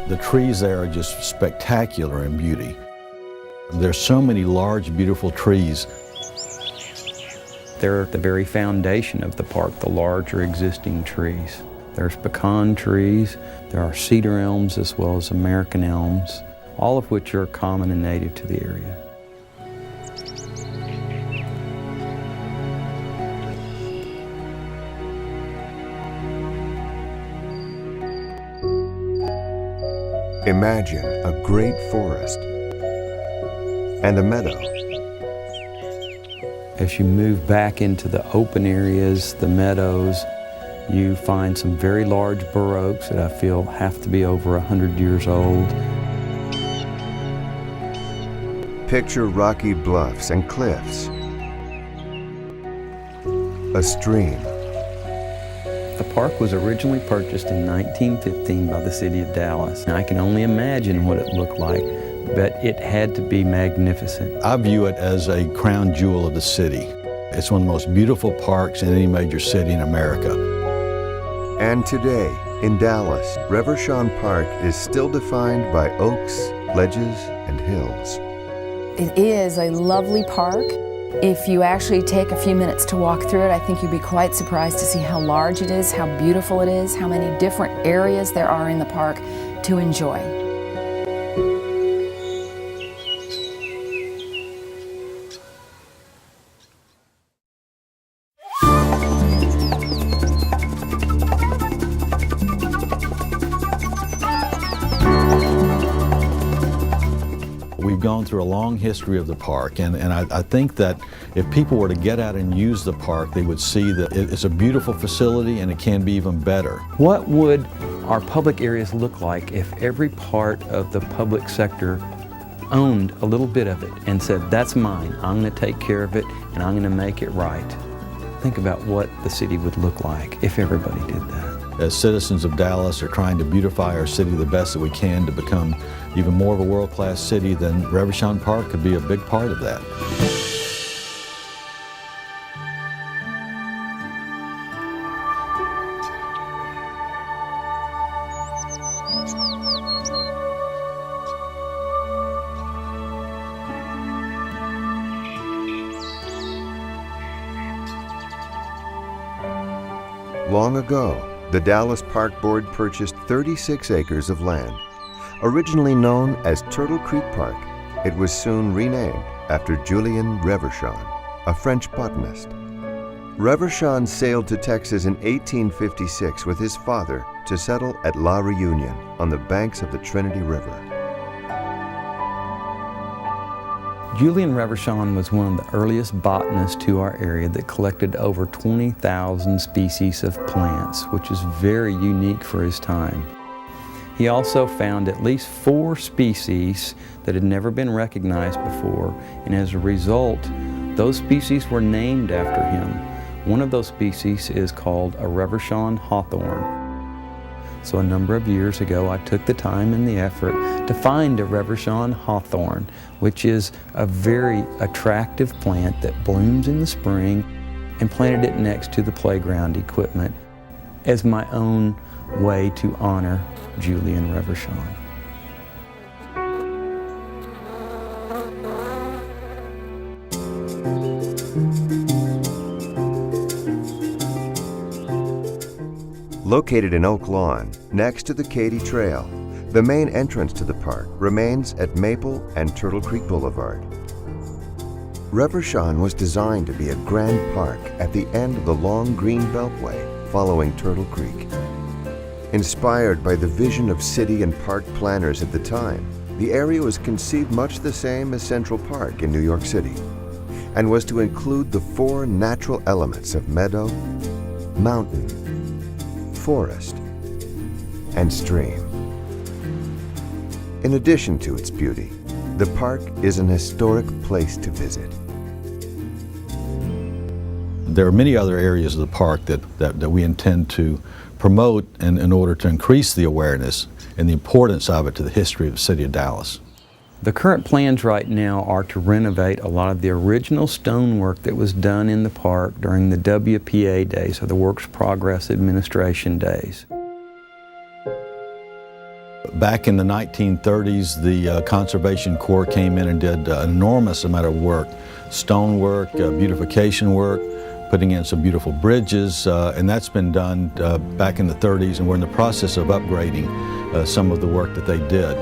The trees there are just spectacular in beauty. There's so many large, beautiful trees. They're at the very foundation of the park, the larger existing trees. There's pecan trees, there are cedar elms as well as American elms, all of which are common and native to the area. Imagine a great forest and a meadow. As you move back into the open areas, the meadows, you find some very large bur oaks that I feel have to be over 100 years old. Picture rocky bluffs and cliffs, a stream. The park was originally purchased in 1915 by the city of Dallas. And I can only imagine what it looked like, but it had to be magnificent. I view it as a crown jewel of the city. It's one of the most beautiful parks in any major city in America. And today, in Dallas, Reverchon Park is still defined by oaks, ledges, and hills. It is a lovely park. If you actually take a few minutes to walk through it, I think you'd be quite surprised to see how large it is, how beautiful it is, how many different areas there are in the park to enjoy. We've gone through a long history of the park, and I think that if people were to get out and use the park, they would see that it's a beautiful facility and it can be even better. What would our public areas look like if every part of the public sector owned a little bit of it and said, that's mine, I'm going to take care of it and I'm going to make it right? Think about what the city would look like if everybody did that. As citizens of Dallas are trying to beautify our city the best that we can to become even more of a world-class city, then Reverchon Park could be a big part of that. Long ago, the Dallas Park Board purchased 36 acres of land. Originally known as Turtle Creek Park, it was soon renamed after Julien Reverchon, a French botanist. Reverchon sailed to Texas in 1856 with his father to settle at La Reunion on the banks of the Trinity River. Julien Reverchon was one of the earliest botanists to our area that collected over 20,000 species of plants, which is very unique for his time. He also found at least 4 species that had never been recognized before, and as a result, those species were named after him. One of those species is called a Reverchon hawthorn. So a number of years ago, I took the time and the effort to find a Reverchon hawthorn, which is a very attractive plant that blooms in the spring, and planted it next to the playground equipment as my own way to honor Julien Reverchon. Located in Oak Lawn, next to the Katy Trail, the main entrance to the park remains at Maple and Turtle Creek Boulevard. Reverchon was designed to be a grand park at the end of the long green beltway following Turtle Creek. Inspired by the vision of city and park planners at the time, the area was conceived much the same as Central Park in New York City, and was to include the 4 natural elements of meadow, mountain, forest, and stream. In addition to its beauty, the park is an historic place to visit. There are many other areas of the park that we intend to promote in order to increase the awareness and the importance of it to the history of the city of Dallas. The current plans right now are to renovate a lot of the original stonework that was done in the park during the WPA days, or the Works Progress Administration days. Back in the 1930s, the Conservation Corps came in and did an enormous amount of work, stonework, beautification work, putting in some beautiful bridges, and that's been done back in the 30s, and we're in the process of upgrading some of the work that they did.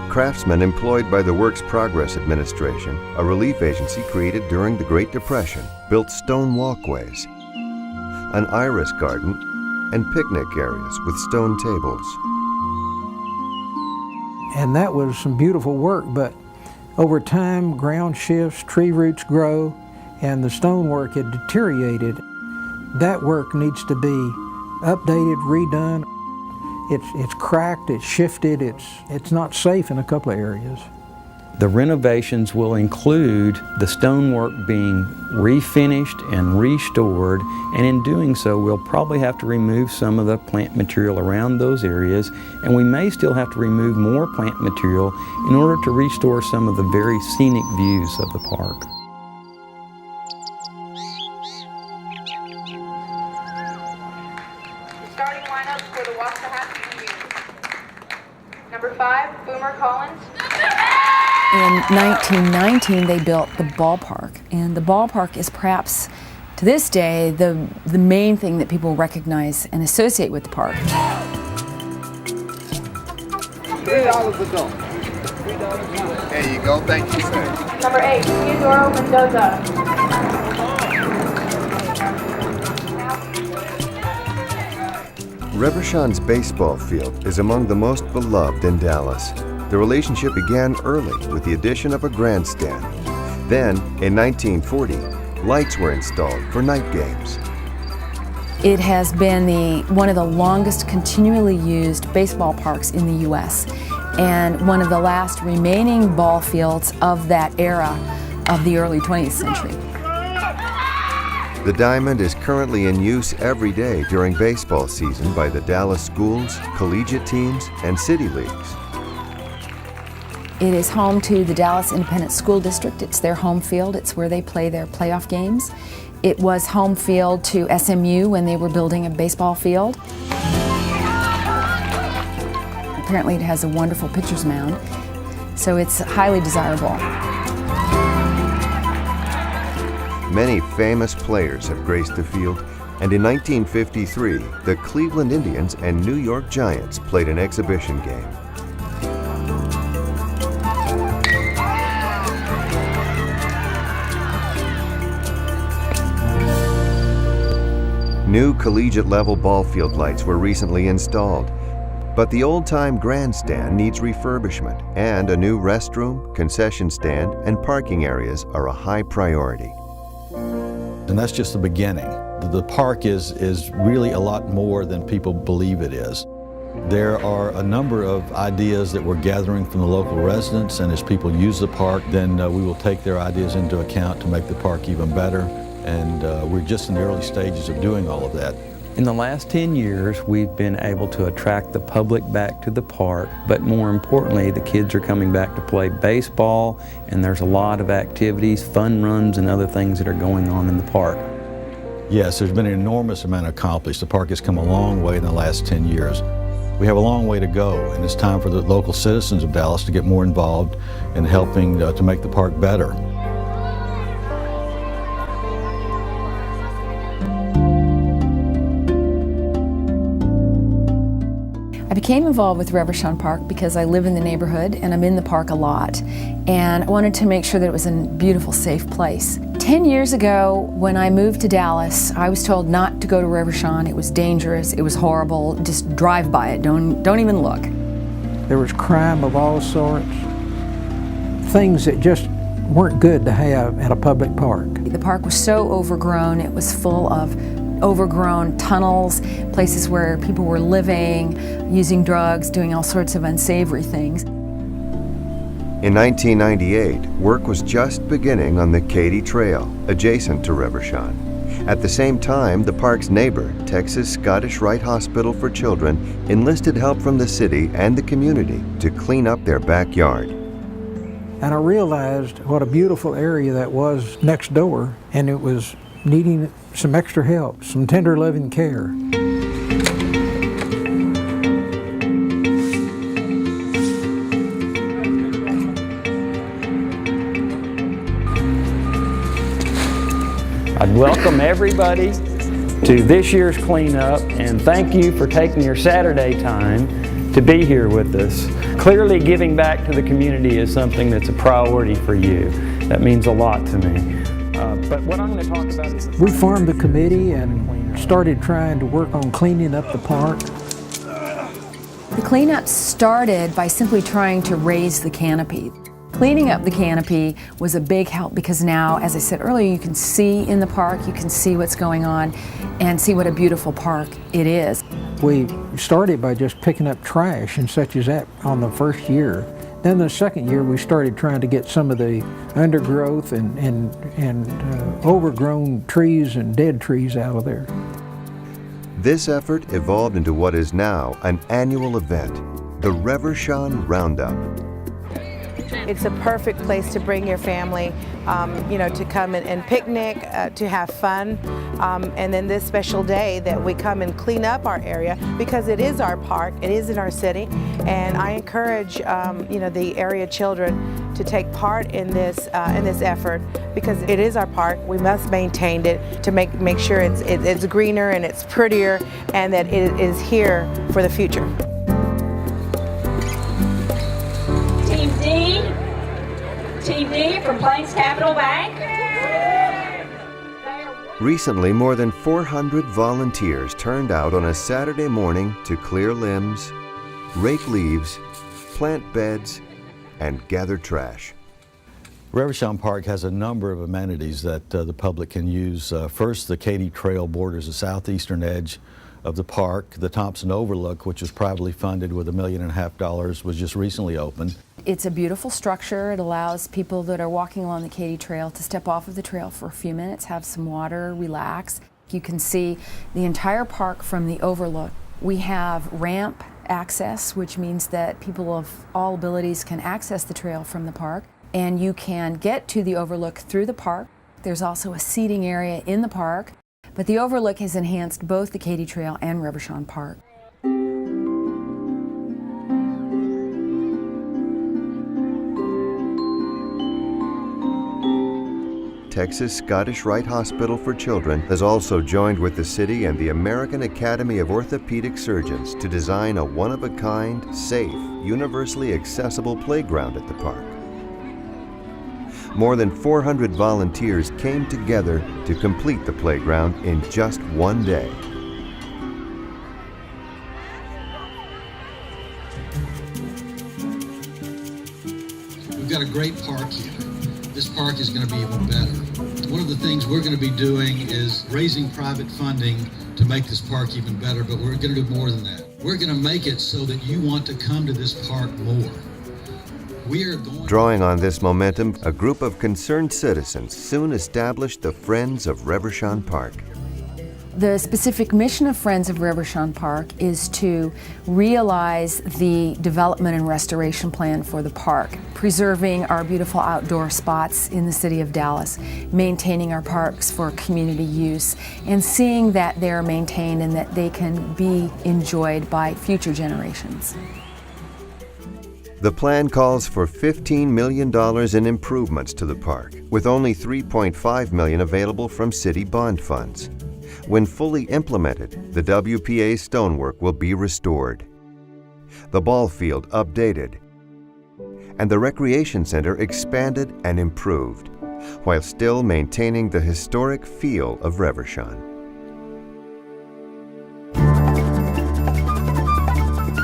Craftsmen employed by the Works Progress Administration, a relief agency created during the Great Depression, built stone walkways, an iris garden, and picnic areas with stone tables. And that was some beautiful work, but over time, ground shifts, tree roots grow, and the stonework had deteriorated. That work needs to be updated, redone. It's cracked, it's shifted, it's not safe in a couple of areas. The renovations will include the stonework being refinished and restored, and in doing so we'll probably have to remove some of the plant material around those areas, and we may still have to remove more plant material in order to restore some of the very scenic views of the park. Starting lineups for the Waxahachie Review. Number 5, Boomer Collins. In 1919, they built the ballpark, and the ballpark is perhaps, to this day, the main thing that people recognize and associate with the park. $3 a go. There you go. Thank you, sir. Number 8, Theodoro Mendoza. Reverchon's baseball field is among the most beloved in Dallas. The relationship began early with the addition of a grandstand. Then, in 1940, lights were installed for night games. It has been one of the longest continually used baseball parks in the U.S. and one of the last remaining ball fields of that era of the early 20th century. The diamond is currently in use every day during baseball season by the Dallas schools, collegiate teams, and city leagues. It is home to the Dallas Independent School District. It's their home field. It's where they play their playoff games. It was home field to SMU when they were building a baseball field. Apparently it has a wonderful pitcher's mound, so it's highly desirable. Many famous players have graced the field, and in 1953, the Cleveland Indians and New York Giants played an exhibition game. New collegiate-level ball field lights were recently installed, but the old-time grandstand needs refurbishment, and a new restroom, concession stand, and parking areas are a high priority. And that's just the beginning. The park is really a lot more than people believe it is. There are a number of ideas that we're gathering from the local residents, and as people use the park, then we will take their ideas into account to make the park even better. And we're just in the early stages of doing all of that. In the last 10 years, we've been able to attract the public back to the park, but more importantly, the kids are coming back to play baseball, and there's a lot of activities, fun runs, and other things that are going on in the park. Yes, there's been an enormous amount accomplished. The park has come a long way in the last 10 years. We have a long way to go, and it's time for the local citizens of Dallas to get more involved in helping to make the park better. I became involved with Reverchon Park because I live in the neighborhood and I'm in the park a lot, and I wanted to make sure that it was a beautiful, safe place. 10 years ago, when I moved to Dallas, I was told not to go to Reverchon. It was dangerous, it was horrible, just drive by it, don't even look. There was crime of all sorts, things that just weren't good to have at a public park. The park was so overgrown, it was full of overgrown tunnels, places where people were living, using drugs, doing all sorts of unsavory things. In 1998, work was just beginning on the Katy Trail, adjacent to Reverchon. At the same time, the park's neighbor, Texas Scottish Rite Hospital for Children, enlisted help from the city and the community to clean up their backyard. And I realized what a beautiful area that was next door, and it was needing some extra help, some tender loving care. I'd welcome everybody to this year's cleanup and thank you for taking your Saturday time to be here with us. Clearly giving back to the community is something that's a priority for you. That means a lot to me. But what I'm going to talk about is... We formed a committee and started trying to work on cleaning up the park. The cleanup started by simply trying to raise the canopy. Cleaning up the canopy was a big help because now, as I said earlier, you can see in the park, you can see what's going on and see what a beautiful park it is. We started by just picking up trash and such as that on the first year. Then the second year we started trying to get some of the undergrowth and overgrown trees and dead trees out of there. This effort evolved into what is now an annual event, the Reverchon Roundup. It's a perfect place to bring your family, to come and picnic, to have fun, and then this special day that we come and clean up our area because it is our park, it is in our city, and I encourage the area children to take part in this effort because it is our park. We must maintain it to make sure it's greener and it's prettier and that it is here for the future. Team D from Plains Capital Bank. Recently, more than 400 volunteers turned out on a Saturday morning to clear limbs, rake leaves, plant beds, and gather trash. Reverchon Park has a number of amenities that the public can use. First, the Katy Trail borders the southeastern edge of the park. The Thompson Overlook, which was privately funded with $1.5 million, was just recently opened. It's a beautiful structure. It allows people that are walking along the Katy Trail to step off of the trail for a few minutes, have some water, relax. You can see the entire park from the overlook. We have ramp access, which means that people of all abilities can access the trail from the park, and you can get to the overlook through the park. There's also a seating area in the park, but the overlook has enhanced both the Katy Trail and Reverchon Park. Texas Scottish Rite Hospital for Children has also joined with the city and the American Academy of Orthopedic Surgeons to design a one-of-a-kind, safe, universally accessible playground at the park. More than 400 volunteers came together to complete the playground in just one day. We've got a great park here. This park is going to be even better. One of the things we're going to be doing is raising private funding to make this park even better, but we're going to do more than that. We're going to make it so that you want to come to this park more. Drawing on this momentum, a group of concerned citizens soon established the Friends of Reverchon Park. The specific mission of Friends of Reverchon Park is to realize the development and restoration plan for the park, preserving our beautiful outdoor spots in the city of Dallas, maintaining our parks for community use, and seeing that they're maintained and that they can be enjoyed by future generations. The plan calls for $15 million in improvements to the park, with only $3.5 million available from city bond funds. When fully implemented, the WPA stonework will be restored, the ball field updated, and the recreation center expanded and improved, while still maintaining the historic feel of Reverchon.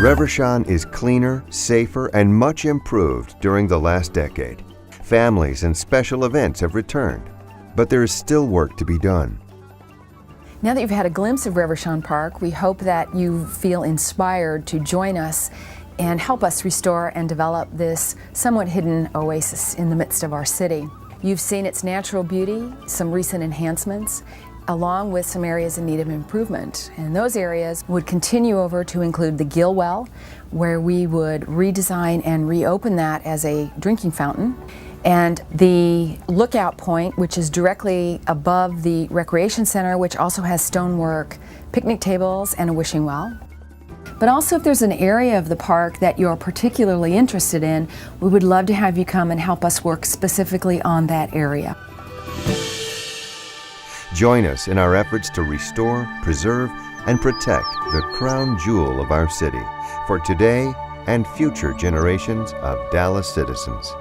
Reverchon is cleaner, safer, and much improved during the last decade. Families and special events have returned, but there is still work to be done. Now that you've had a glimpse of Reverchon Park, we hope that you feel inspired to join us and help us restore and develop this somewhat hidden oasis in the midst of our city. You've seen its natural beauty, some recent enhancements, along with some areas in need of improvement. And those areas would continue over to include the Gill Well, where we would redesign and reopen that as a drinking fountain, and the lookout point, which is directly above the recreation center, which also has stonework, picnic tables, and a wishing well. But also, if there's an area of the park that you're particularly interested in, we would love to have you come and help us work specifically on that area. Join us in our efforts to restore, preserve, and protect the crown jewel of our city for today and future generations of Dallas citizens.